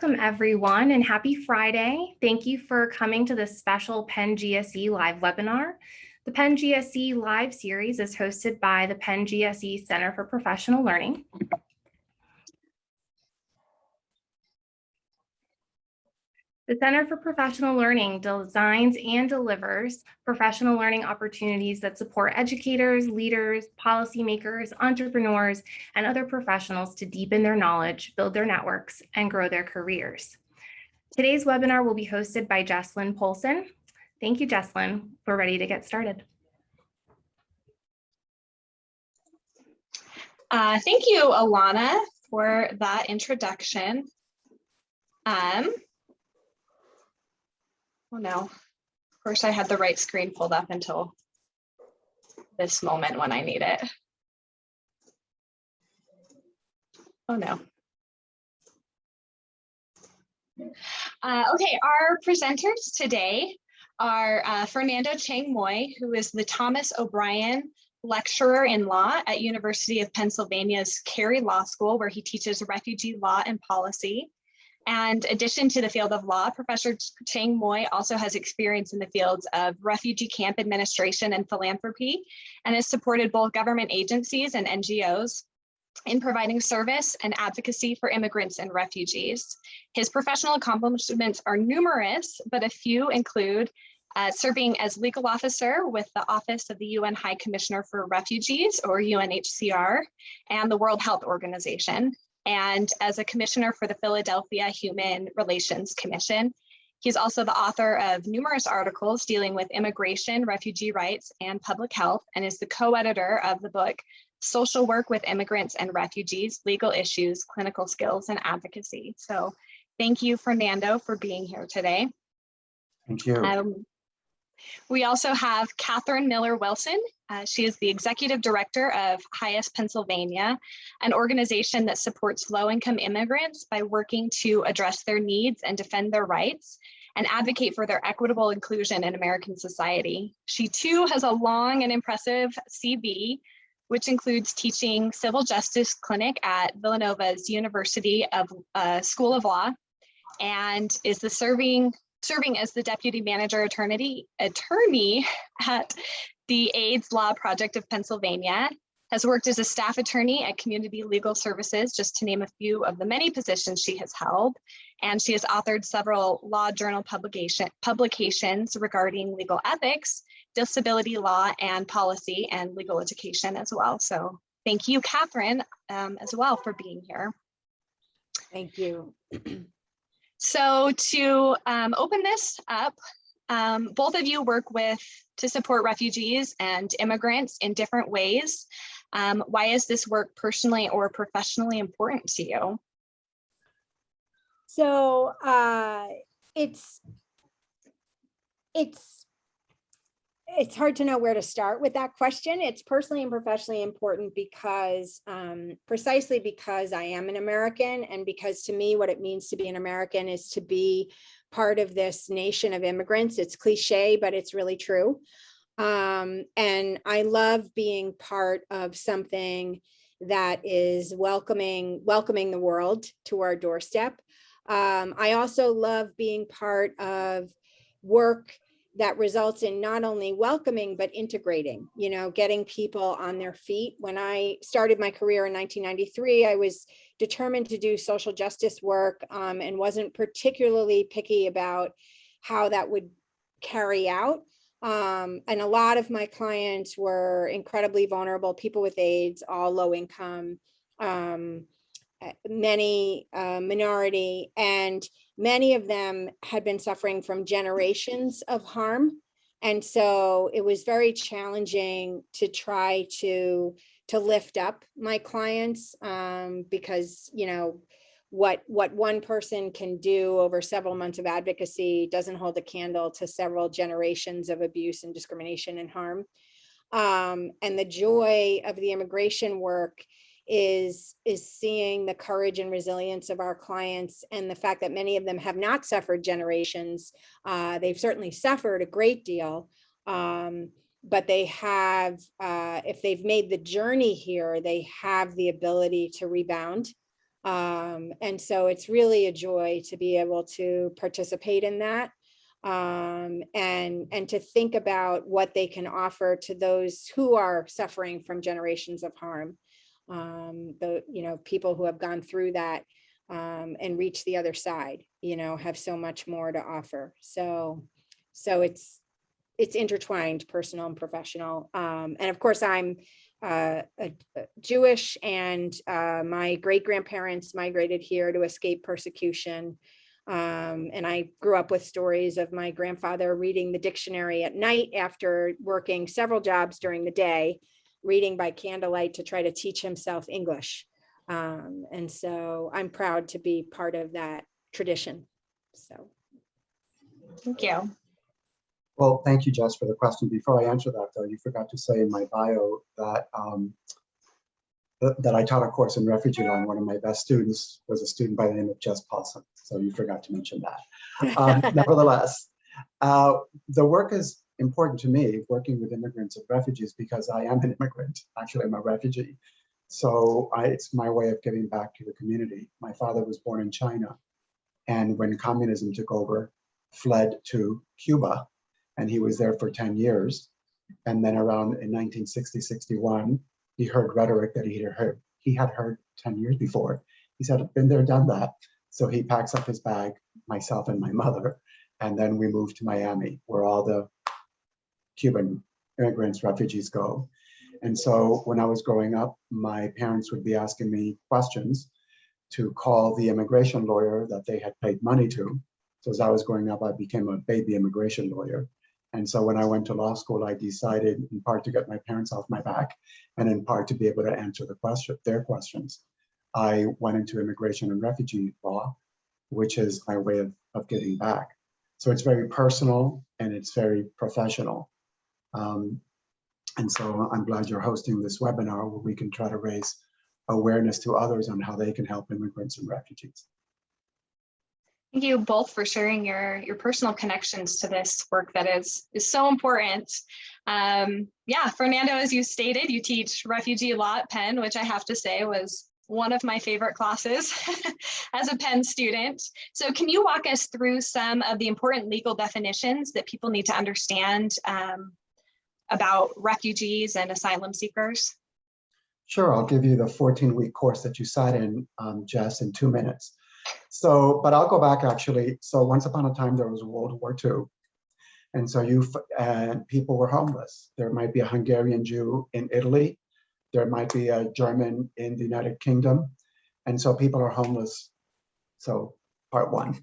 Welcome everyone and happy Friday. Thank you for coming to this special Penn GSE live webinar. The Penn GSE live series is hosted by the Penn GSE Center for Professional Learning. The Center for Professional Learning designs and delivers professional learning opportunities that support educators, leaders, policymakers, entrepreneurs, and other professionals to deepen their knowledge, build their networks, and grow their careers. Today's webinar will be hosted by Jesslyn Polson. Thank you, Jesslyn. We're ready to get started. Thank you, Alana, for that introduction. Oh no, of course I had the right screen pulled up until this moment when I need it. Oh no. Okay, our presenters today are Fernando Chang-Muy, who is the Thomas O'Brien Lecturer in Law at University of Pennsylvania's Carey Law School, where he teaches refugee law and policy. And in addition to the field of law, Professor Chang-Muy also has experience in the fields of refugee camp administration and philanthropy, and has supported both government agencies and NGOs in providing service and advocacy for immigrants and refugees. His professional accomplishments are numerous, but a few include serving as legal officer with the Office of the UN High Commissioner for Refugees, or UNHCR, and the World Health Organization, and as a commissioner for the Philadelphia Human Relations Commission. He's also the author of numerous articles dealing with immigration, refugee rights, and public health, and is the co-editor of the book, Social Work with Immigrants and Refugees, Legal Issues, Clinical Skills, and Advocacy. So thank you, Fernando, for being here today. Thank you. We also have Cathryn Miller-Wilson. She is the Executive Director of HIAS Pennsylvania, an organization that supports low-income immigrants by working to address their needs and defend their rights and advocate for their equitable inclusion in American society. She too has a long and impressive CV, which includes teaching civil justice clinic at Villanova's University of School of Law, and is the serving as the deputy manager attorney at the AIDS Law Project of Pennsylvania, has worked as a staff attorney at Community Legal Services, just to name a few of the many positions she has held. And she has authored several law journal publications regarding legal ethics, disability law and policy, and legal education as well. So thank you, Cathryn, as well, for being here. Thank you. So to open this up, both of you work to support refugees and immigrants in different ways. Why is this work personally or professionally important to you? So it's hard to know where to start with that question. It's personally and professionally important because precisely because I am an American, and because to me what it means to be an American is to be part of this nation of immigrants. It's cliche, but it's really true. And I love being part of something that is welcoming the world to our doorstep. I also love being part of work that results in not only welcoming, but integrating, getting people on their feet. When I started my career in 1993, I was determined to do social justice work and wasn't particularly picky about how that would carry out. And a lot of my clients were incredibly vulnerable, people with AIDS, all low income, many minority, and many of them had been suffering from generations of harm. And so it was very challenging to try to lift up my clients because, what one person can do over several months of advocacy doesn't hold a candle to several generations of abuse and discrimination and harm. And the joy of the immigration work is seeing the courage and resilience of our clients, and the fact that many of them have not suffered generations. They've certainly suffered a great deal, but they have, if they've made the journey here, they have the ability to rebound And so it's really a joy to be able to participate in that, and to think about what they can offer to those who are suffering from generations of harm. People who have gone through that and reached the other side, have so much more to offer. So it's intertwined, personal and professional. And of course, I'm Jewish, and my great-grandparents migrated here to escape persecution. And I grew up with stories of my grandfather reading the dictionary at night after working several jobs during the day, reading by candlelight to try to teach himself English. And so I'm proud to be part of that tradition. So. Thank you. Well, thank you, Jess, for the question. Before I answer that, though, you forgot to say in my bio that that I taught a course in refugee law, and one of my best students was a student by the name of Jess Paulson. So you forgot to mention that. Nevertheless, the work is important to me, working with immigrants and refugees, because I am an immigrant. Actually, I'm a refugee. So it's my way of giving back to the community. My father was born in China, and when communism took over, fled to Cuba, and he was there for 10 years. And then around in 1960-61, he heard rhetoric that he had heard 10 years before. He said, I've been there, done that. So he packs up his bag, myself and my mother, and then we moved to Miami, where all the Cuban immigrants, refugees go. And so when I was growing up, my parents would be asking me questions to call the immigration lawyer that they had paid money to. So as I was growing up, I became a baby immigration lawyer. And so when I went to law school, I decided in part to get my parents off my back, and in part to be able to answer their questions. I went into immigration and refugee law, which is my way of giving back. So it's very personal and it's very professional. And so I'm glad you're hosting this webinar where we can try to raise awareness to others on how they can help immigrants and refugees. Thank you both for sharing your personal connections to this work that is so important. Yeah, Fernando, as you stated, you teach refugee law at Penn, which I have to say was one of my favorite classes as a Penn student. So can you walk us through some of the important legal definitions that people need to understand about refugees and asylum seekers? Sure, I'll give you the 14-week course that you sat in, Jess, in 2 minutes. So, but I'll go back actually. So once upon a time, there was World War II. And so people were homeless. There might be a Hungarian Jew in Italy. There might be a German in the United Kingdom. And so people are homeless. So part one.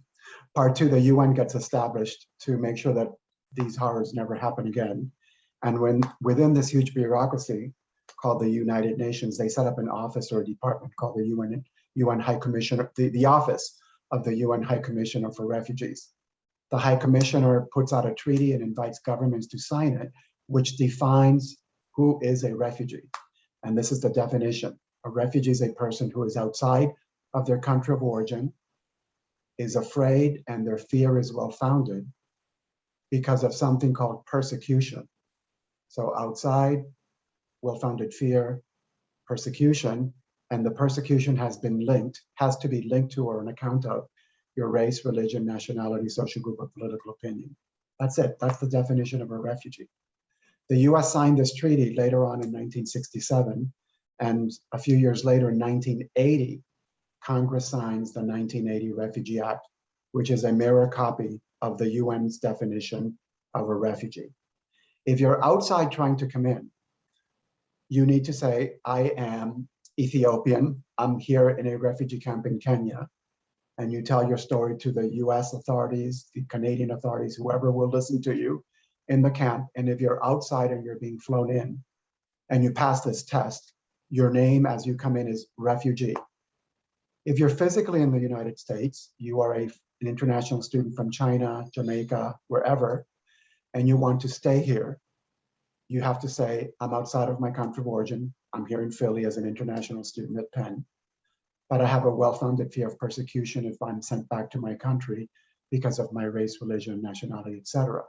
Part two, the UN gets established to make sure that these horrors never happen again. And within this huge bureaucracy called the United Nations, they set up an office or a department called the UN High Commissioner, the office of the UN High Commissioner for Refugees. The High Commissioner puts out a treaty and invites governments to sign it, which defines who is a refugee. And this is the definition. A refugee is a person who is outside of their country of origin, is afraid, and their fear is well-founded because of something called persecution. So outside, well-founded fear, persecution, and the persecution has to be linked to or on account of your race, religion, nationality, social group, or political opinion. That's it. That's the definition of a refugee. The US signed this treaty later on in 1967, and a few years later in 1980, Congress signs the 1980 Refugee Act, which is a mirror copy of the UN's definition of a refugee. If you're outside trying to come in, you need to say, I am Ethiopian, I'm here in a refugee camp in Kenya, and you tell your story to the US authorities, the Canadian authorities, whoever will listen to you in the camp. And if you're outside and you're being flown in and you pass this test, your name as you come in is refugee. If you're physically in the United States, you are an international student from China, Jamaica, wherever, and you want to stay here, you have to say, I'm outside of my country of origin. I'm here in Philly as an international student at Penn, but I have a well-founded fear of persecution if I'm sent back to my country because of my race, religion, nationality, etc.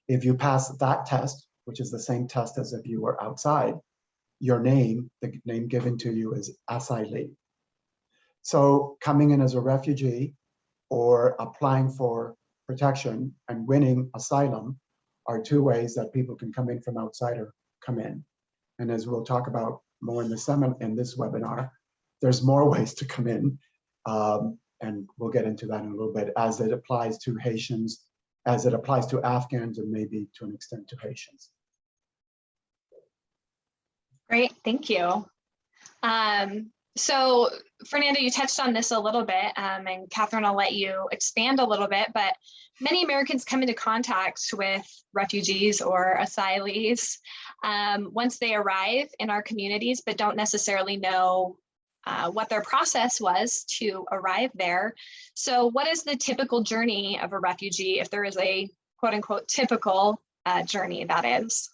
If you pass that test, which is the same test as if you were outside, your name, the name given to you is asylee. So coming in as a refugee or applying for protection and winning asylum are two ways that people can come in from outside or come in. And as we'll talk about more in this webinar, there's more ways to come in. And we'll get into that in a little bit as it applies to Haitians, as it applies to Afghans, and maybe to an extent to Haitians. Great, thank you. So Fernando, you touched on this a little bit, and Cathryn, I'll let you expand a little bit, but many Americans come into contact with refugees or asylees once they arrive in our communities, but don't necessarily know what their process was to arrive there. So what is the typical journey of a refugee, if there is a quote unquote typical journey that is?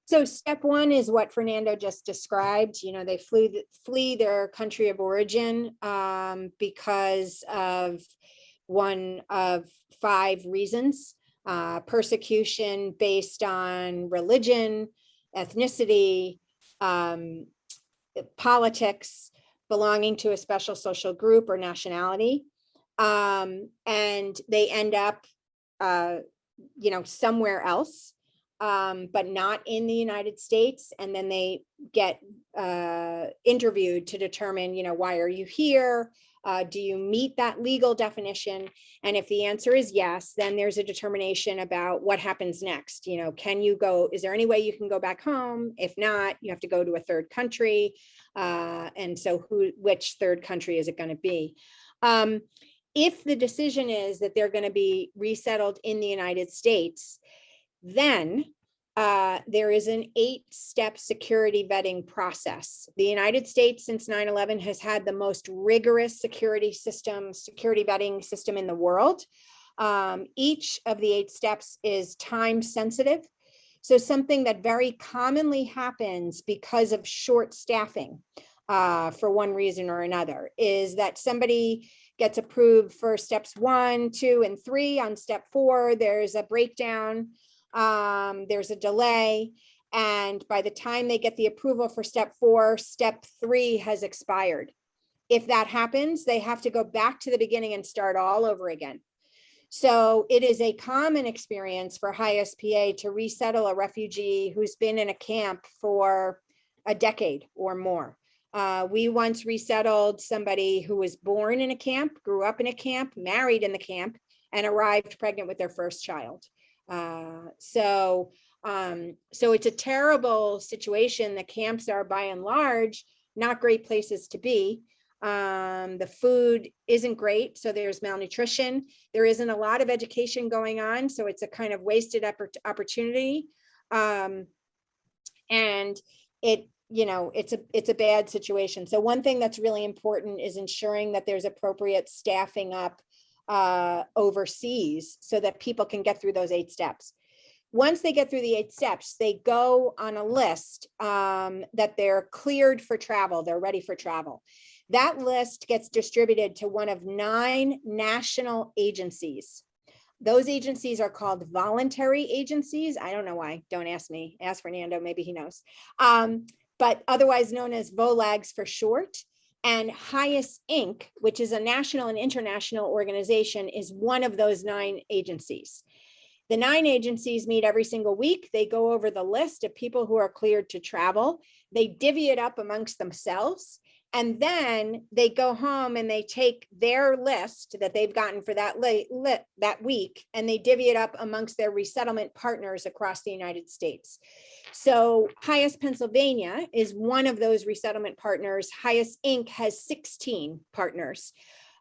So step one is what Fernando just described. You know, they flee their country of origin because of one of 5 reasons: persecution based on religion, ethnicity, politics, belonging to a special social group or nationality, and they end up, you know, somewhere else. But not in the United States. And then they get interviewed to determine, you know, why are you here? Do you meet that legal definition? And if the answer is yes, then there's a determination about what happens next. You know, can you go, is there any way you can go back home? If not, you have to go to a third country. And so which third country is it going to be? If the decision is that they're going to be resettled in the United States, then there is an 8-step security vetting process. The United States since 9/11 has had the most rigorous security vetting system in the world. Each of the 8 steps is time sensitive. So something that very commonly happens because of short staffing for one reason or another is that somebody gets approved for steps 1, 2, and 3. On step 4, there's a breakdown. There's a delay, and by the time they get the approval for step 4, step 3 has expired. If that happens, they have to go back to the beginning and start all over again. So it is a common experience for HIAS PA to resettle a refugee who's been in a camp for a decade or more. We once resettled somebody who was born in a camp, grew up in a camp, married in the camp, and arrived pregnant with their first child. So it's a terrible situation. The camps are by and large not great places to be. The food isn't great, so there's malnutrition. There isn't a lot of education going on, so it's a kind of wasted opportunity. And it, you know, it's a bad situation. So one thing that's really important is ensuring that there's appropriate staffing up overseas so that people can get through those 8 steps. Once they get through the 8 steps, they go on a list that they're cleared for travel, they're ready for travel. That list gets distributed to one of 9 national agencies. Those agencies are called voluntary agencies. I don't know why, don't ask me, ask Fernando, maybe he knows. But otherwise known as VOLAGs for short. And HIAS Inc., which is a national and international organization, is one of those 9 agencies. The 9 agencies meet every single week. They go over the list of people who are cleared to travel. They divvy it up amongst themselves. And then they go home and they take their list that they've gotten for that week, and they divvy it up amongst their resettlement partners across the United States. So HIAS Pennsylvania is one of those resettlement partners. HIAS Inc. has 16 partners.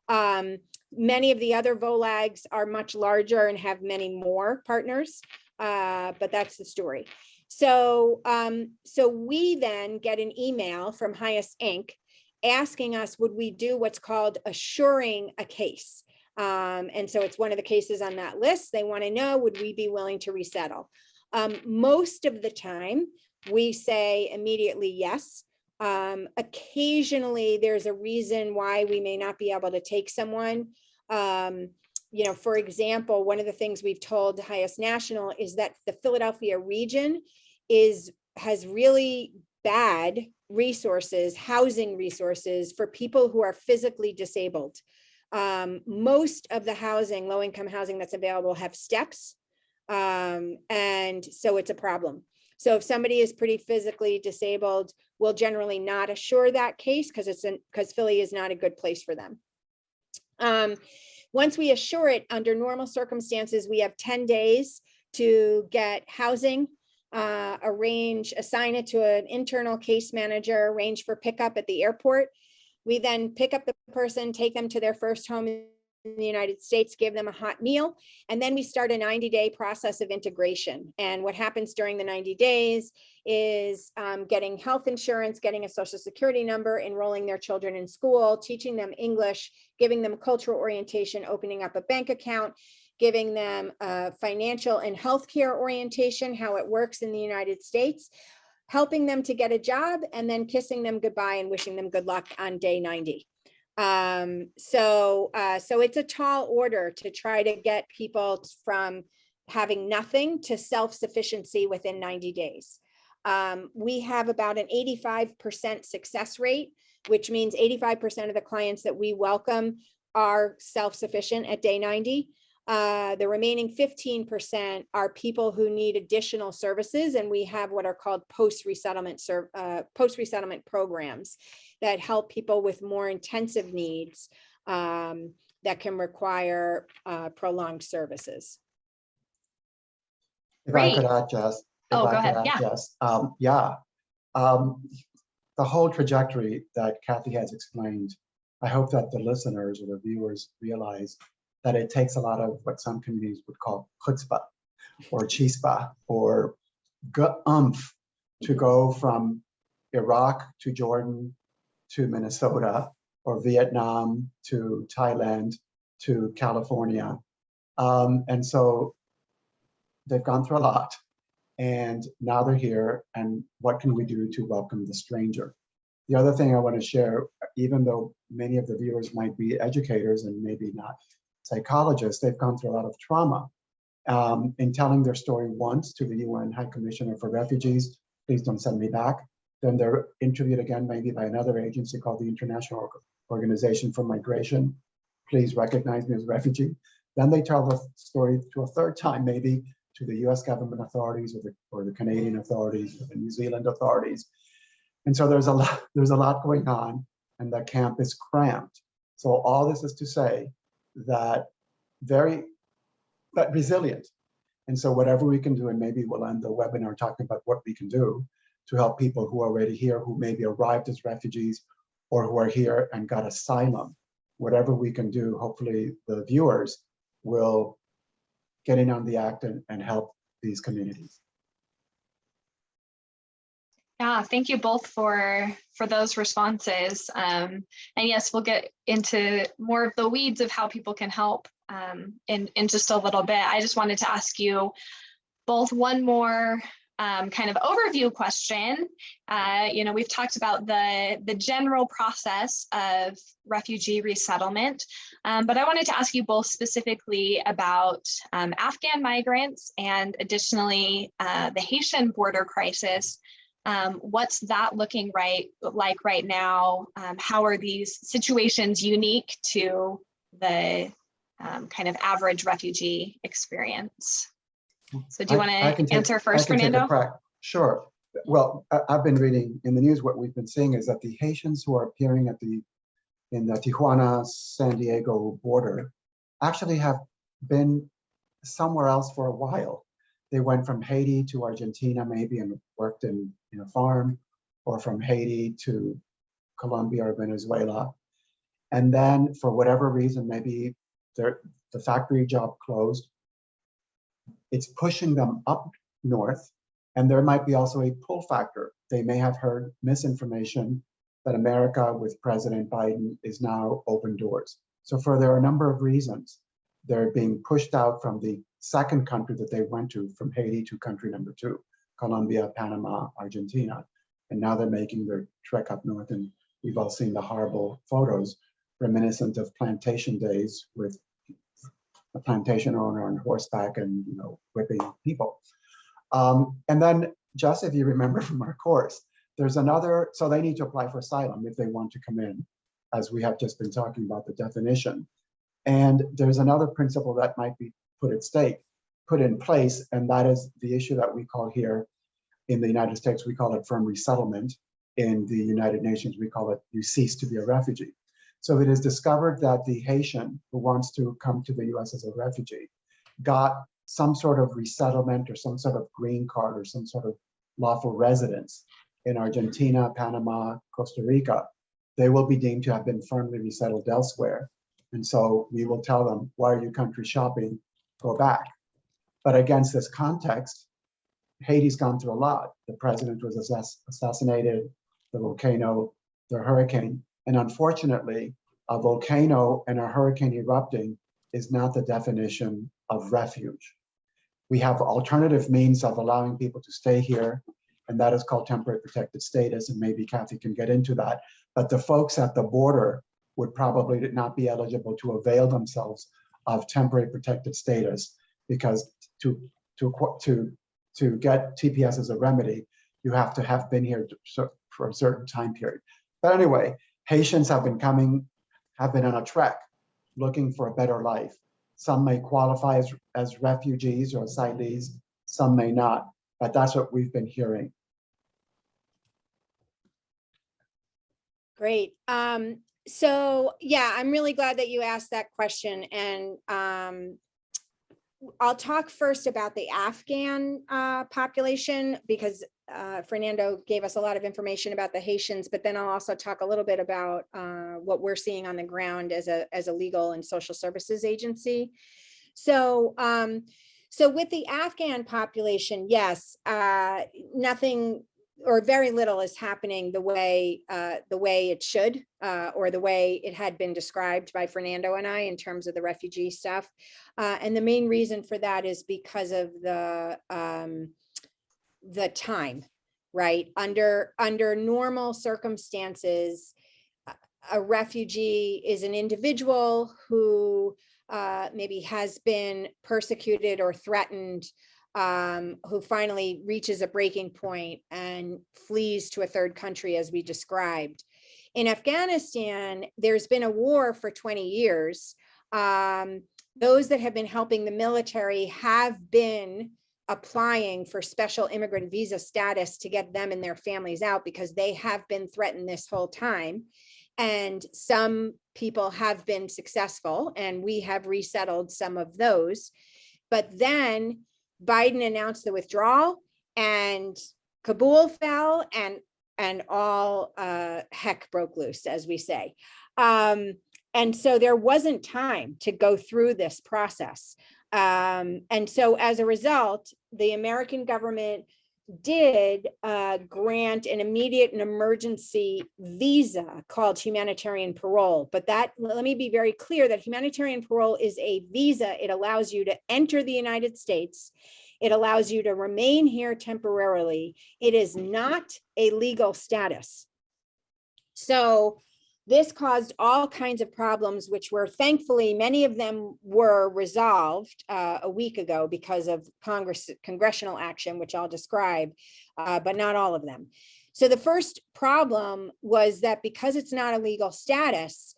Many of the other VOLAGs are much larger and have many more partners, but that's the story. So we then get an email from HIAS Inc. asking us, would we do what's called assuring a case? And so it's one of the cases on that list. They want to know, would we be willing to resettle? Most of the time, we say immediately yes. Occasionally, there's a reason why we may not be able to take someone. You know, for example, one of the things we've told HIAS National is that the Philadelphia region has really bad resources, housing resources for people who are physically disabled. Most of the housing, low-income housing that's available have steps. And so it's a problem. So if somebody is pretty physically disabled, we'll generally not assure that case because Philly is not a good place for them. Once we assure it, under normal circumstances, we have 10 days to get housing, assign it to an internal case manager, arrange for pickup at the airport. We then pick up the person, take them to their first home in the United States, give them a hot meal, and then we start a 90-day process of integration. And what happens during the 90 days is getting health insurance, getting a social security number, enrolling their children in school, teaching them English, giving them cultural orientation, opening up a bank account, giving them financial and healthcare orientation, how it works in the United States, helping them to get a job, and then kissing them goodbye and wishing them good luck on day 90. So it's a tall order to try to get people from having nothing to self-sufficiency within 90 days. We have about an 85% success rate, which means 85% of the clients that we welcome are self-sufficient at day 90. The remaining 15% are people who need additional services, and we have what are called post-resettlement programs that help people with more intensive needs that can require prolonged services. If I could add, Jess. Oh, go ahead. Yeah. The whole trajectory that Kathy has explained, I hope that the listeners or the viewers realize that it takes a lot of what some communities would call chutzpah or chispa or oomph to go from Iraq to Jordan to Minnesota or Vietnam to Thailand to California. And so they've gone through a lot, and now they're here, and what can we do to welcome the stranger? The other thing I want to share, even though many of the viewers might be educators and maybe not psychologists, they've gone through a lot of trauma. In telling their story once to the UN High Commissioner for Refugees, please don't send me back. Then they're interviewed again, maybe by another agency called the International Organization for Migration. Please recognize me as a refugee. Then they tell the story to a third time, maybe to the US government authorities or the Canadian authorities or the New Zealand authorities. And so there's a lot going on, and the camp is cramped. So all this is to say that resilient. And so whatever we can do, and maybe we'll end the webinar talking about what we can do to help people who are already here, who maybe arrived as refugees or who are here and got asylum. Whatever we can do, hopefully the viewers will get in on the act and help these communities. Yeah, thank you both for those responses. And yes, we'll get into more of the weeds of how people can help in just a little bit. I just wanted to ask you both one more kind of overview question. We've talked about the general process of refugee resettlement, but I wanted to ask you both specifically about Afghan migrants and additionally the Haitian border crisis. What's that looking like right now? How are these situations unique to the kind of average refugee experience? So do you want to answer first, Fernando? Sure. Well, I've been reading in the news, what we've been seeing is that the Haitians who are appearing in the Tijuana-San Diego border actually have been somewhere else for a while. They went from Haiti to Argentina maybe and worked in a farm, or from Haiti to Colombia or Venezuela. And then for whatever reason, maybe the factory job closed. It's pushing them up north, and there might be also a pull factor. They may have heard misinformation that America with President Biden is now open doors. So there are a number of reasons they're being pushed out from the second country that they went to, from Haiti to country number 2, Colombia, Panama, Argentina. And now they're making their trek up north, and we've all seen the horrible photos reminiscent of plantation days with a plantation owner on horseback and whipping people. And then, just if you remember from our course, There's another, so they need to apply for asylum if they want to come in, as we have just been talking about the definition. And there's another principle that might be put in place, and that is the issue that we call here in the United States, we call it firm resettlement. In the United Nations, we call it you cease to be a refugee. So it is discovered that the Haitian who wants to come to the US as a refugee got some sort of resettlement or some sort of green card or some sort of lawful residence in Argentina, Panama, Costa Rica. They will be deemed to have been firmly resettled elsewhere. And so we will tell them, why are you country shopping? Go back. But against this context, Haiti's gone through a lot. The president was assassinated, the volcano, the hurricane. And unfortunately, a volcano and a hurricane erupting is not the definition of refuge. We have alternative means of allowing people to stay here, and that is called temporary protected status, and maybe Cathy can get into that. But the folks at the border would probably not be eligible to avail themselves of temporary protected status, because to get TPS as a remedy, you have to have been here for a certain time period. But anyway, Haitians have been on a trek looking for a better life. Some may qualify as refugees or asylees, some may not, but that's what we've been hearing. Great. So yeah, I'm really glad that you asked that question. And I'll talk first about the Afghan population, because Fernando gave us a lot of information about the Haitians, but then I'll also talk a little bit about what we're seeing on the ground as a legal and social services agency. So, so with the Afghan population, yes, nothing or very little is happening the way it should, or the way it had been described by Fernando and I in terms of the refugee stuff. And the main reason for that is because of the time, right? Under normal circumstances, a refugee is an individual who maybe has been persecuted or threatened, who finally reaches a breaking point and flees to a third country, as we described. In Afghanistan, there's been a war for 20 years. Those that have been helping the military have been applying for special immigrant visa status to get them and their families out, because they have been threatened this whole time. And some people have been successful, and we have resettled some of those. But then Biden announced the withdrawal, and Kabul fell, and all heck broke loose, as we say. And so there wasn't time to go through this process. And so as a result, the American government did grant an immediate and emergency visa called humanitarian parole. But that, let me be very clear, that humanitarian parole is a visa. It allows you to enter the United States. It allows you to remain here temporarily. It is not a legal status. So this caused all kinds of problems, which were thankfully, many of them were resolved a week ago because of congressional action, which I'll describe, but not all of them. So the first problem was that because it's not a legal status,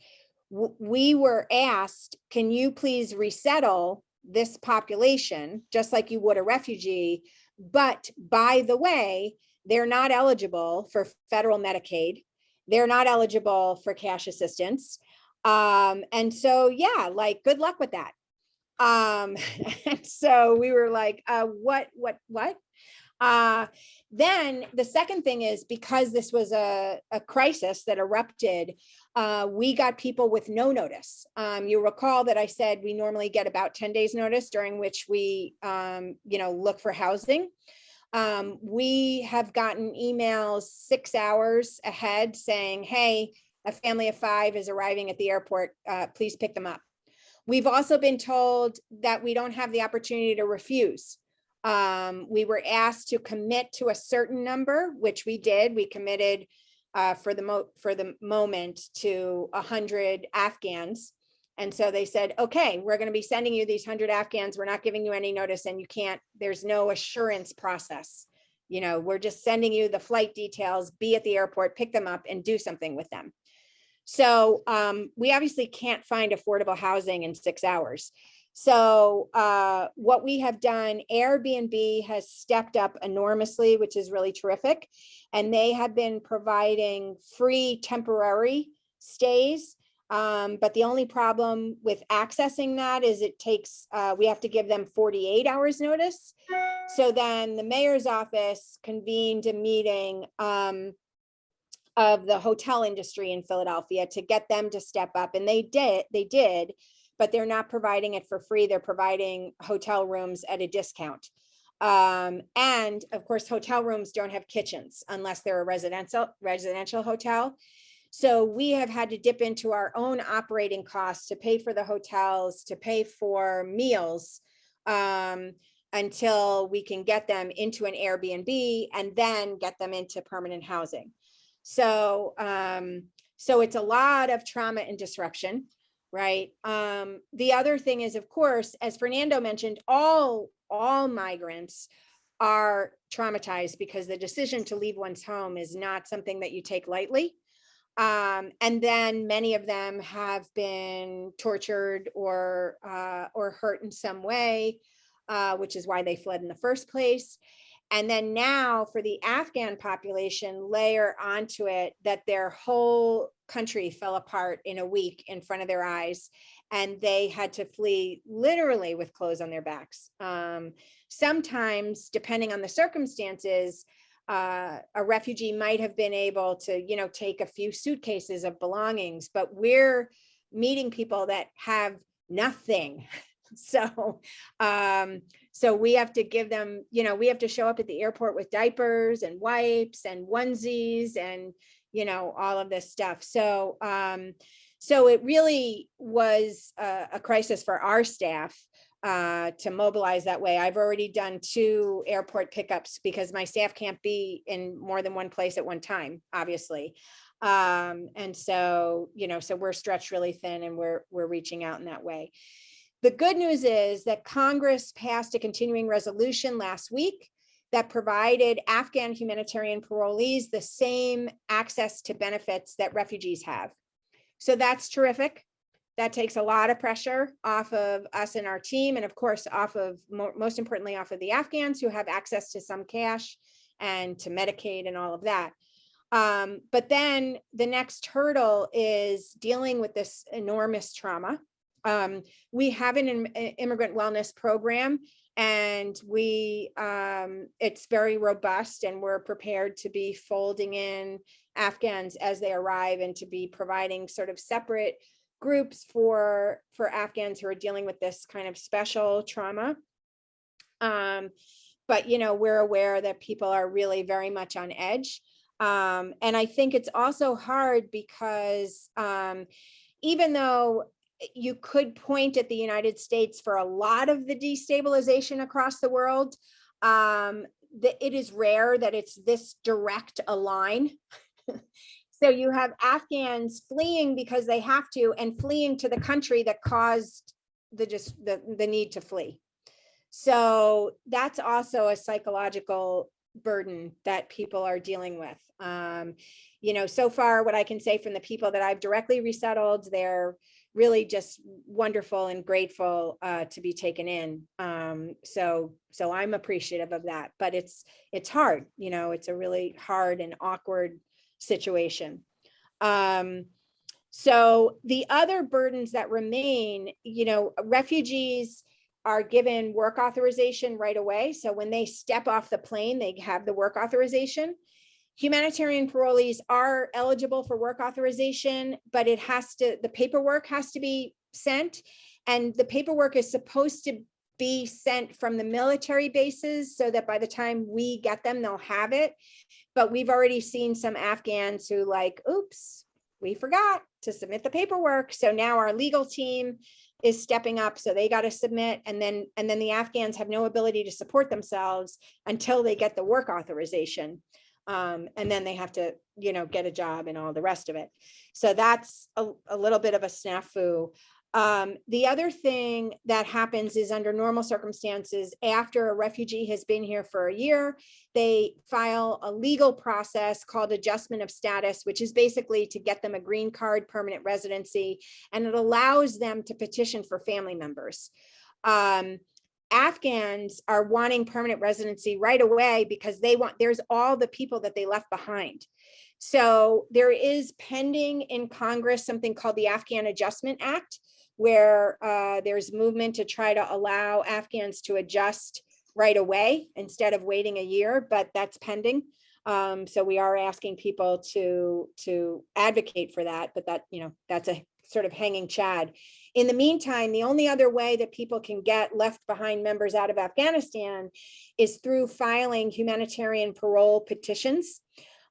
we were asked, can you please resettle this population just like you would a refugee? But by the way, they're not eligible for federal Medicaid. They're not eligible for cash assistance. And so, yeah, like, good luck with that. And so we were like, what? Then the second thing is, because this was a crisis that erupted, we got people with no notice. You recall that I said we normally get about 10 days notice, during which we, look for housing. We have gotten emails 6 hours ahead saying, hey, a family of 5 is arriving at the airport, please pick them up. We've also been told that we don't have the opportunity to refuse. We were asked to commit to a certain number, which we did. We committed for the moment to 100 Afghans. And so they said, okay, we're going to be sending you these 100 Afghans. We're not giving you any notice, and you can't, there's no assurance process You know, we're just sending you the flight details, be at the airport, pick them up and do something with them. So we obviously can't find affordable housing in 6 hours. So what we have done, Airbnb has stepped up enormously, which is really terrific. And they have been providing free temporary stays. But the only problem with accessing that is it takes, we have to give them 48 hours notice. So then the mayor's office convened a meeting of the hotel industry in Philadelphia to get them to step up. And they did, but they're not providing it for free. They're providing hotel rooms at a discount. And of course, hotel rooms don't have kitchens unless they're a residential hotel. So we have had to dip into our own operating costs to pay for the hotels, to pay for meals, until we can get them into an Airbnb and then get them into permanent housing. So, so it's a lot of trauma and disruption, right? The other thing is, of course, as Fernando mentioned, all migrants are traumatized because the decision to leave one's home is not something that you take lightly. And then many of them have been tortured or hurt in some way, which is why they fled in the first place. And then now for the Afghan population, layer onto it that their whole country fell apart in a week in front of their eyes, and they had to flee literally with clothes on their backs. Sometimes, depending on the circumstances, a refugee might have been able to, you know, take a few suitcases of belongings, but we're meeting people that have nothing. So, so we have to give them, you know, we have to show up at the airport with diapers and wipes and onesies and, you know, all of this stuff. So, so it really was a crisis for our staff to mobilize that way. I've already done 2 airport pickups because my staff can't be in more than one place at one time, obviously. And so, you know, so we're stretched really thin and we're reaching out in that way. The good news is that Congress passed a continuing resolution last week that provided Afghan humanitarian parolees the same access to benefits that refugees have. So that's terrific. That takes a lot of pressure off of us and our team, and of course, off of, most importantly, off of the Afghans who have access to some cash and to Medicaid and all of that. But then the next hurdle is dealing with this enormous trauma. We have an immigrant wellness program, and it's very robust, and we're prepared to be folding in Afghans as they arrive and to be providing sort of separate groups for Afghans who are dealing with this kind of special trauma. But, you know, we're aware that people are really very much on edge. And I think it's also hard because even though you could point at the United States for a lot of the destabilization across the world, it is rare that it's this direct a line. So you have Afghans fleeing because they have to, and fleeing to the country that caused the need to flee. So that's also a psychological burden that people are dealing with. You know, so far, what I can say from the people that I've directly resettled, they're really just wonderful and grateful to be taken in. So I'm appreciative of that, but it's hard, you know, it's a really hard and awkward situation. So the other burdens that remain, you know, refugees are given work authorization right away. So when they step off the plane, they have the work authorization. Humanitarian parolees are eligible for work authorization, but the paperwork has to be sent, and the paperwork is supposed to be sent from the military bases so that by the time we get them, they'll have it. But we've already seen some Afghans who like, oops, we forgot to submit the paperwork. So now our legal team is stepping up. So they got to submit. And then the Afghans have no ability to support themselves until they get the work authorization. And then they have to, you know, get a job and all the rest of it. So that's a little bit of a snafu. The other thing that happens is under normal circumstances, after a refugee has been here for a year, they file a legal process called adjustment of status, which is basically to get them a green card, permanent residency, and it allows them to petition for family members. Afghans are wanting permanent residency right away because there's all the people that they left behind. So there is pending in Congress something called the Afghan Adjustment Act, where there's movement to try to allow Afghans to adjust right away instead of waiting a year, but that's pending. So we are asking people to advocate for that, but that's a sort of hanging chad. In the meantime, the only other way that people can get left behind members out of Afghanistan is through filing humanitarian parole petitions.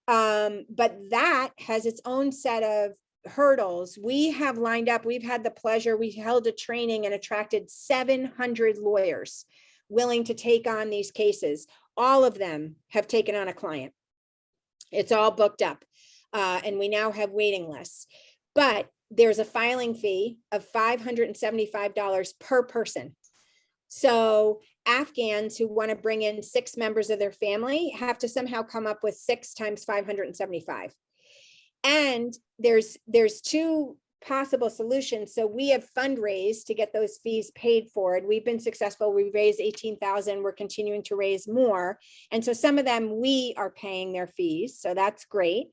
But that has its own set of hurdles. We have lined up, we've had the pleasure, we held a training and attracted 700 lawyers willing to take on these cases. All of them have taken on a client. It's all booked up. And we now have waiting lists. But there's a filing fee of $575 per person. So Afghans who want to bring in 6 members of their family have to somehow come up with 6 times 575. And there's 2 possible solutions. So we have fundraised to get those fees paid for it. We've been successful. We raised 18,000. We're continuing to raise more. And so some of them, we are paying their fees. So that's great.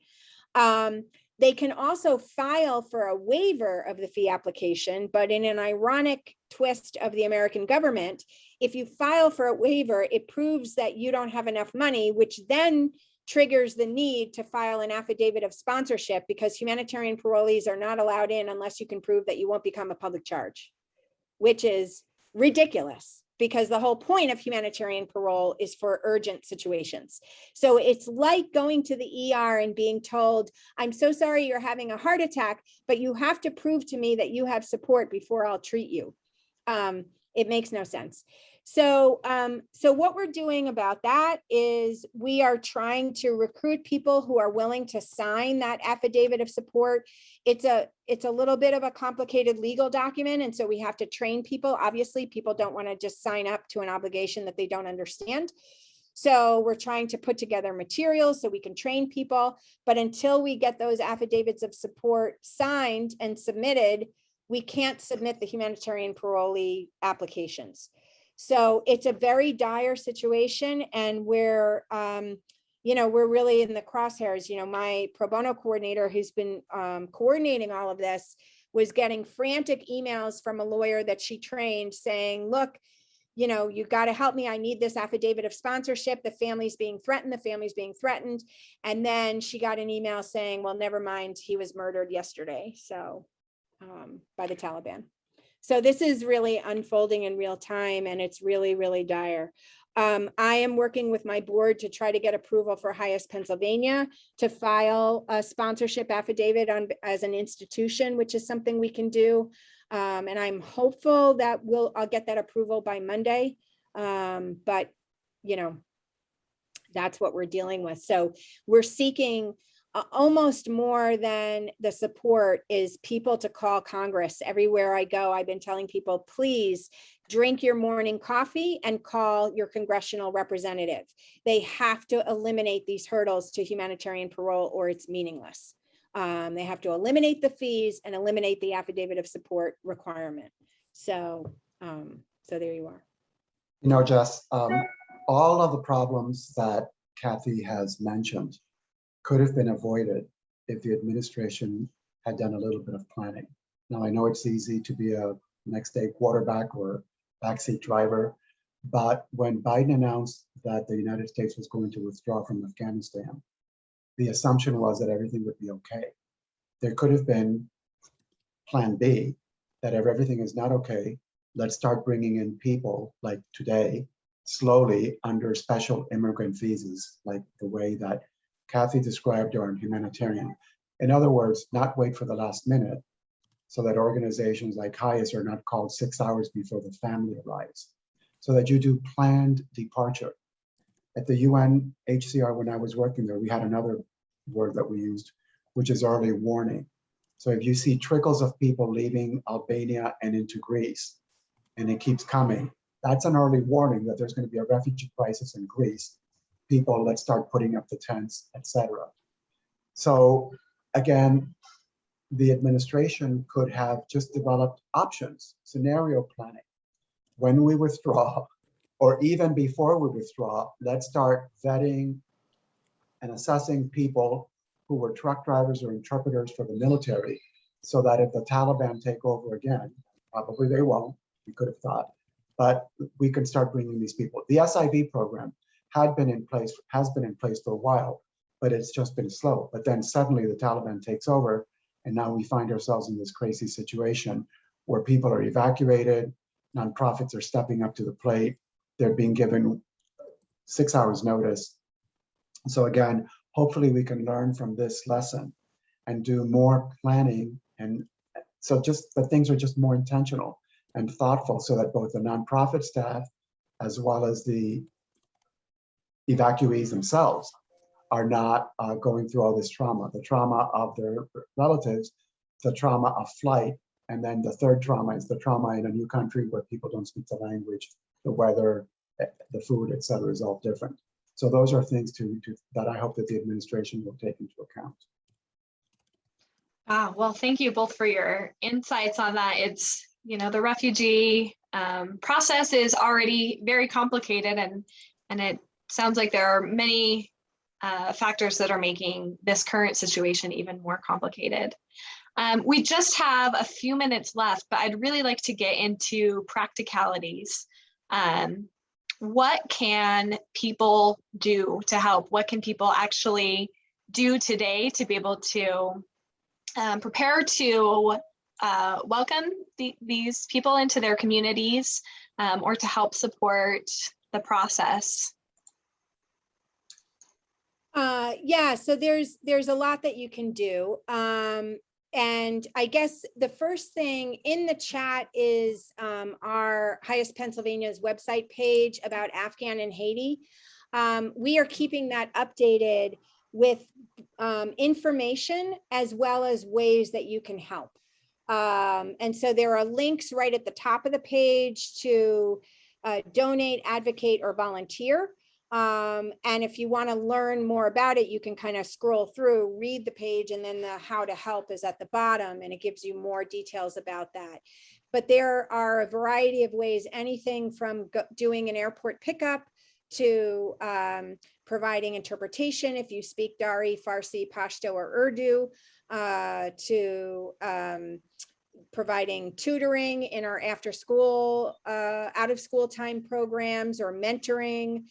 They can also file for a waiver of the fee application, but in an ironic twist of the American government, if you file for a waiver, it proves that you don't have enough money, which then triggers the need to file an affidavit of sponsorship, because humanitarian parolees are not allowed in unless you can prove that you won't become a public charge, which is ridiculous, because the whole point of humanitarian parole is for urgent situations. So it's like going to the ER and being told, I'm so sorry you're having a heart attack, but you have to prove to me that you have support before I'll treat you. It makes no sense. So what we're doing about that is we are trying to recruit people who are willing to sign that affidavit of support. It's a little bit of a complicated legal document, and so we have to train people. Obviously, people don't want to just sign up to an obligation that they don't understand. So we're trying to put together materials so we can train people. But until we get those affidavits of support signed and submitted, we can't submit the humanitarian parolee applications. So it's a very dire situation, and we're really in the crosshairs. My pro bono coordinator, who's been coordinating all of this, was getting frantic emails from a lawyer that she trained saying, look, you got to help me. I need this affidavit of sponsorship. The family's being threatened. And then she got an email saying, well, never mind, he was murdered yesterday. So by the Taliban. So this is really unfolding in real time, and it's really, really dire. I am working with my board to try to get approval for HIAS Pennsylvania to file a sponsorship affidavit as an institution, which is something we can do. And I'm hopeful that I'll get that approval by Monday. But that's what we're dealing with. So we're seeking almost more than the support is people to call Congress. Everywhere I go, I've been telling people, please drink your morning coffee and call your congressional representative. They have to eliminate these hurdles to humanitarian parole, or it's meaningless. They have to eliminate the fees and eliminate the affidavit of support requirement. So there you are. Jess, all of the problems that Kathy has mentioned could have been avoided if the administration had done a little bit of planning. Now, I know it's easy to be a next day quarterback or backseat driver, but when Biden announced that the United States was going to withdraw from Afghanistan, the assumption was that everything would be okay. There could have been plan B, that if everything is not okay, let's start bringing in people like today, slowly under special immigrant visas, like the way that Kathy described are humanitarian. In other words, not wait for the last minute so that organizations like HIAS are not called 6 hours before the family arrives, so that you do planned departure. At the UNHCR, when I was working there, we had another word that we used, which is early warning. So if you see trickles of people leaving Albania and into Greece, and it keeps coming, that's an early warning that there's going to be a refugee crisis in Greece. People, let's start putting up the tents, etc. So again, the administration could have just developed options, scenario planning. When we withdraw, or even before we withdraw, let's start vetting and assessing people who were truck drivers or interpreters for the military, so that if the Taliban take over again, probably they won't, we could have thought, but we can start bringing these people. The SIV program has been in place for a while, but it's just been slow. But then suddenly the Taliban takes over, and now we find ourselves in this crazy situation where people are evacuated, nonprofits are stepping up to the plate, they're being given 6 hours notice. So again, hopefully we can learn from this lesson and do more planning. And so but things are just more intentional and thoughtful, so that both the nonprofit staff as well as the evacuees themselves are not going through all this trauma, the trauma of their relatives, the trauma of flight, and then the third trauma is the trauma in a new country where people don't speak the language, the weather, the food, et cetera, is all different. So those are things that I hope that the administration will take into account. Well, thank you both for your insights on that. It's, the refugee process is already very complicated, and it sounds like there are many factors that are making this current situation even more complicated. We just have a few minutes left, but I'd really like to get into practicalities. What can people do to help? What can people actually do today to be able to prepare to welcome these people into their communities, or to help support the process? Yeah, so there's a lot that you can do. And I guess the first thing in the chat is our HIAS Pennsylvania's website page about Afghan and Haiti. We are keeping that updated with information as well as ways that you can help. And so there are links right at the top of the page to donate, advocate, or volunteer. And if you want to learn more about it, you can kind of scroll through, read the page, and then the how to help is at the bottom, and it gives you more details about that. But there are a variety of ways, anything from doing an airport pickup to providing interpretation if you speak Dari, Farsi, Pashto, or Urdu, to providing tutoring in our after school, out of school time programs, or mentoring,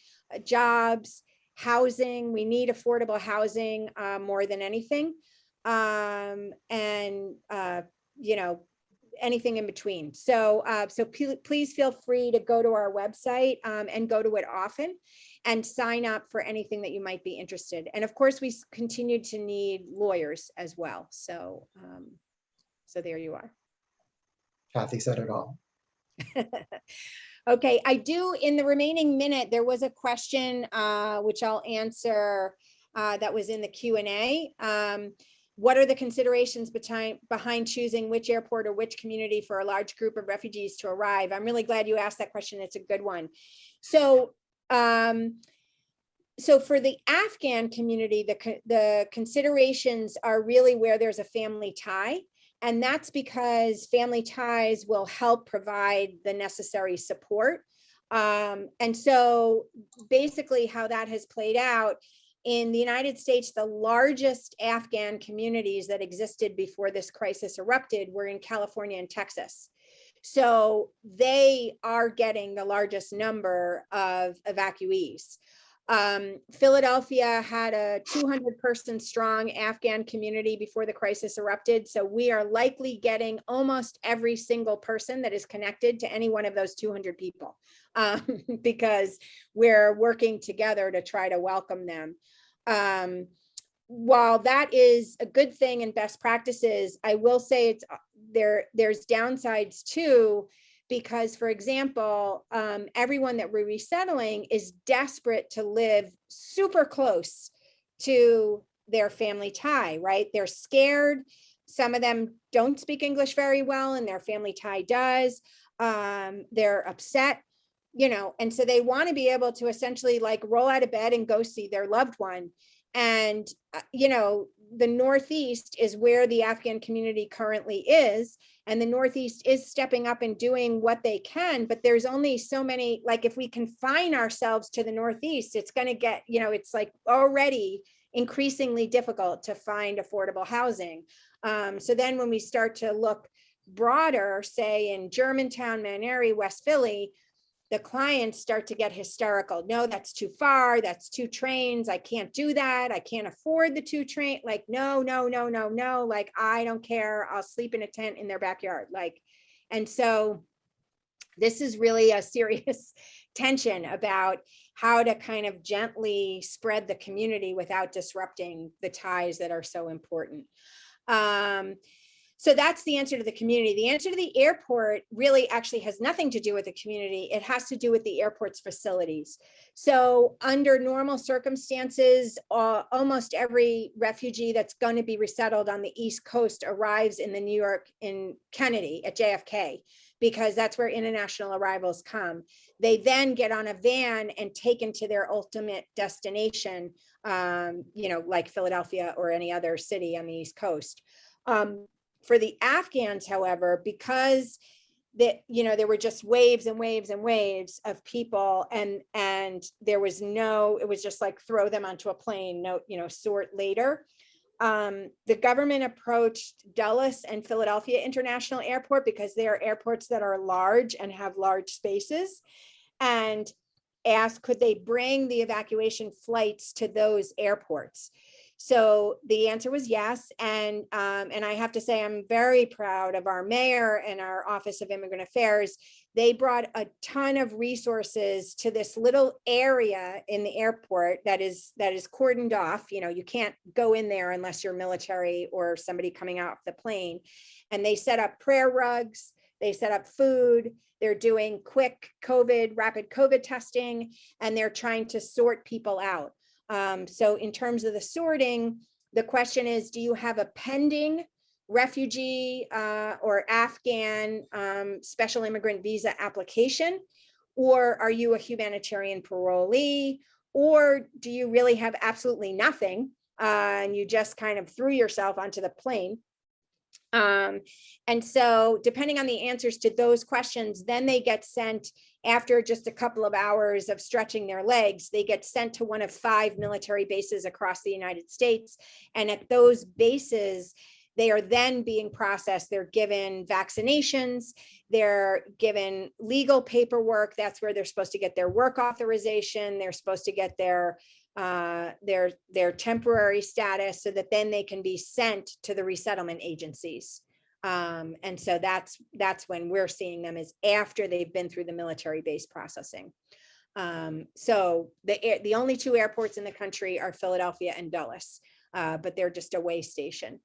jobs, housing. We need affordable housing more than anything. And, anything in between. So, please feel free to go to our website and go to it often and sign up for anything that you might be interested. And of course, we continue to need lawyers as well. So, so there you are. Kathy said it all. Okay, I do, in the remaining minute, there was a question which I'll answer that was in the Q&A. What are the considerations behind choosing which airport or which community for a large group of refugees to arrive? I'm really glad you asked that question. It's a good one. So, so for the Afghan community, the considerations are really where there's a family tie. And that's because family ties will help provide the necessary support. And so basically how that has played out in the United States, the largest Afghan communities that existed before this crisis erupted were in California and Texas. So they are getting the largest number of evacuees. Philadelphia had a 200-person strong Afghan community before the crisis erupted. So we are likely getting almost every single person that is connected to any one of those 200 people, because we're working together to try to welcome them. While that is a good thing and best practices, I will say there's downsides too. Because, for example, everyone that we're resettling is desperate to live super close to their family tie, right? They're scared Some of them don't speak English very well and their family tie does. They're upset, you know, and so they want to be able to essentially like roll out of bed and go see their loved one. And, you know, the Northeast is where the Afghan community currently is. And the Northeast is stepping up and doing what they can, but there's only so many, like if we confine ourselves to the Northeast, it's going to get, you know, it's like already increasingly difficult to find affordable housing. So then when we start to look broader, say in Germantown, Mount Airy, West Philly, the clients start to get hysterical. No, that's too far. That's 2 trains. I can't do that. I can't afford the 2 train. Like, no. Like, I don't care. I'll sleep in a tent in their backyard. Like, and so this is really a serious tension about how to kind of gently spread the community without disrupting the ties that are so important. So that's the answer to the community. The answer to the airport really actually has nothing to do with the community. It has to do with the airport's facilities. So under normal circumstances, almost every refugee that's going to be resettled on the East Coast arrives in the New York in Kennedy at JFK, because that's where international arrivals come. They then get on a van and taken to their ultimate destination, you know, like Philadelphia or any other city on the East Coast. For the Afghans, however, because you know, there were just waves and waves and waves of people, and there was no, it was just like throw them onto a plane, no, you know, sort later. The government approached Dulles and Philadelphia International Airport because they are airports that are large and have large spaces, and asked could they bring the evacuation flights to those airports. So the answer was yes. And I have to say, I'm very proud of our mayor and our Office of Immigrant Affairs. They brought a ton of resources to this little area in the airport that is cordoned off. You know, you can't go in there unless you're military or somebody coming out of the plane. And they set up prayer rugs. They set up food. They're doing quick rapid COVID testing, and they're trying to sort people out. So in terms of the sorting, the question is, do you have a pending refugee or Afghan special immigrant visa application? Or are you a humanitarian parolee? Or do you really have absolutely nothing and you just kind of threw yourself onto the plane? And so depending on the answers to those questions, then they get sent, after just a couple of hours of stretching their legs, they get sent to one of 5 military bases across the United States. And at those bases, they are then being processed. They're given vaccinations, they're given legal paperwork. That's where they're supposed to get their work authorization. They're supposed to get their temporary status, so that then they can be sent to the resettlement agencies. And so that's when we're seeing them, is after they've been through the military base processing. So the only 2 airports in the country are Philadelphia and Dulles, but they're just a way station.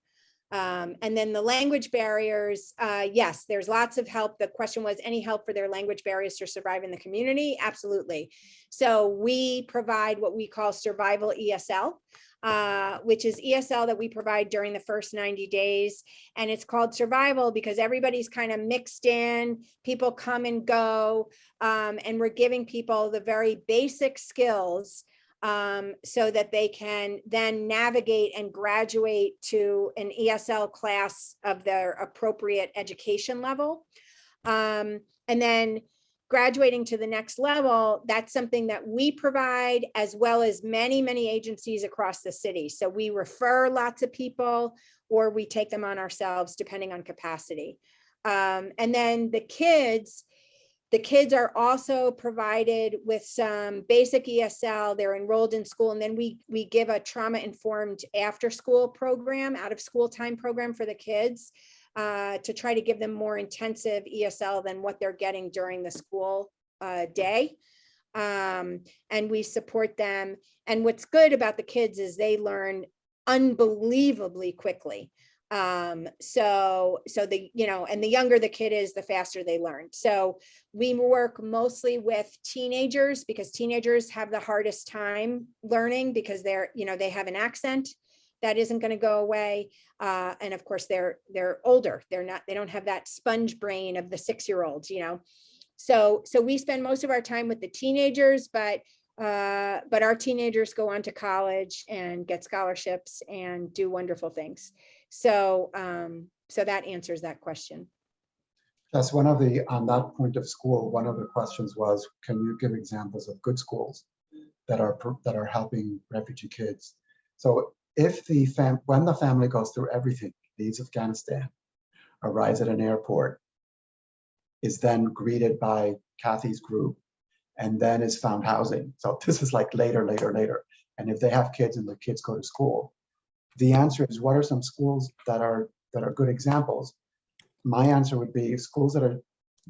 And then the language barriers, yes, there's lots of help. The question was, any help for their language barriers to survive in the community? Absolutely. So we provide what we call survival ESL, which is ESL that we provide during the first 90 days. And it's called survival because everybody's kind of mixed in, people come and go, and we're giving people the very basic skills so that they can then navigate and graduate to an ESL class of their appropriate education level. And then graduating to the next level, that's something that we provide, as well as many, many agencies across the city. So we refer lots of people, or we take them on ourselves, depending on capacity. And then the kids are also provided with some basic ESL. They're enrolled in school, and then we give a trauma-informed after-school program, out-of-school time program for the kids, to try to give them more intensive ESL than what they're getting during the school day. And we support them. And what's good about the kids is they learn unbelievably quickly. So the, you know, and the younger the kid is, the faster they learn. So we work mostly with teenagers, because teenagers have the hardest time learning, because they're, you know, they have an accent. that isn't going to go away. And of course, they're older. They don't have that sponge brain of the 6-year-olds, you know. So we spend most of our time with the teenagers, but our teenagers go on to college and get scholarships and do wonderful things. So that answers that question. That's one of the, on that point of school, one of the questions was, can you give examples of good schools that are helping refugee kids? So if when the family goes through everything, leaves Afghanistan, arrives at an airport, is then greeted by Kathy's group, and then is found housing. So this is like later. And if they have kids and the kids go to school, the answer is, what are some schools that are good examples? My answer would be schools that are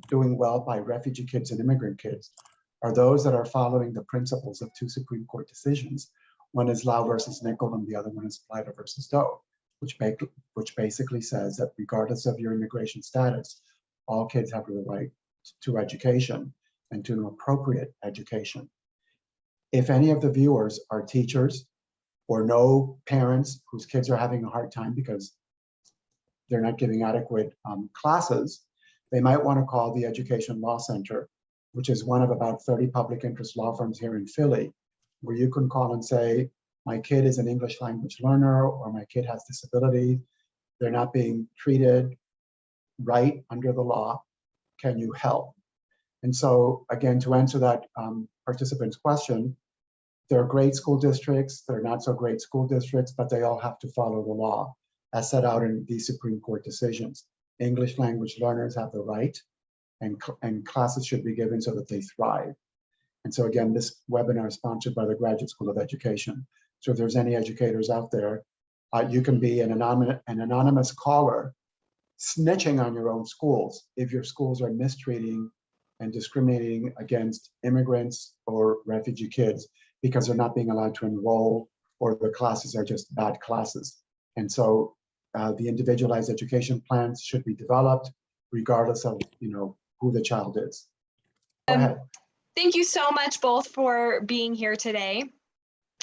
doing well by refugee kids and immigrant kids are those that are following the principles of 2 Supreme Court decisions. One is Lau versus Nickel, and the other one is Plyter versus Doe, which basically says that regardless of your immigration status, all kids have the right to education and to an appropriate education. If any of the viewers are teachers or know parents whose kids are having a hard time because they're not giving adequate classes, they might want to call the Education Law Center, which is one of about 30 public interest law firms here in Philly, where you can call and say, my kid is an English language learner, or my kid has disability, they're not being treated right under the law, can you help? And so again, to answer that participant's question, there are great school districts, there are not so great school districts, but they all have to follow the law as set out in these Supreme Court decisions. English language learners have the right, and classes should be given so that they thrive. And so again, this webinar is sponsored by the Graduate School of Education. So if there's any educators out there, you can be an anonymous caller snitching on your own schools if your schools are mistreating and discriminating against immigrants or refugee kids because they're not being allowed to enroll, or the classes are just bad classes. And so the individualized education plans should be developed regardless of, you know, who the child is. Go ahead. Thank you so much both for being here today.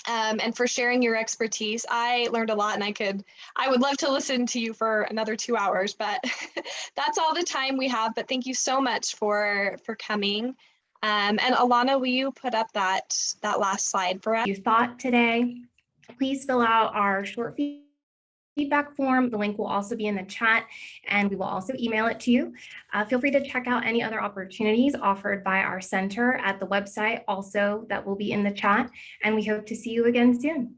And for sharing your expertise. I learned a lot, and I would love to listen to you for another 2 hours, but that's all the time we have. But thank you so much for coming. And Alana, will you put up that last slide for us? You thought today, please fill out our short feedback form. The link will also be in the chat, and we will also email it to you. Feel free to check out any other opportunities offered by our center at the website also that will be in the chat, and we hope to see you again soon.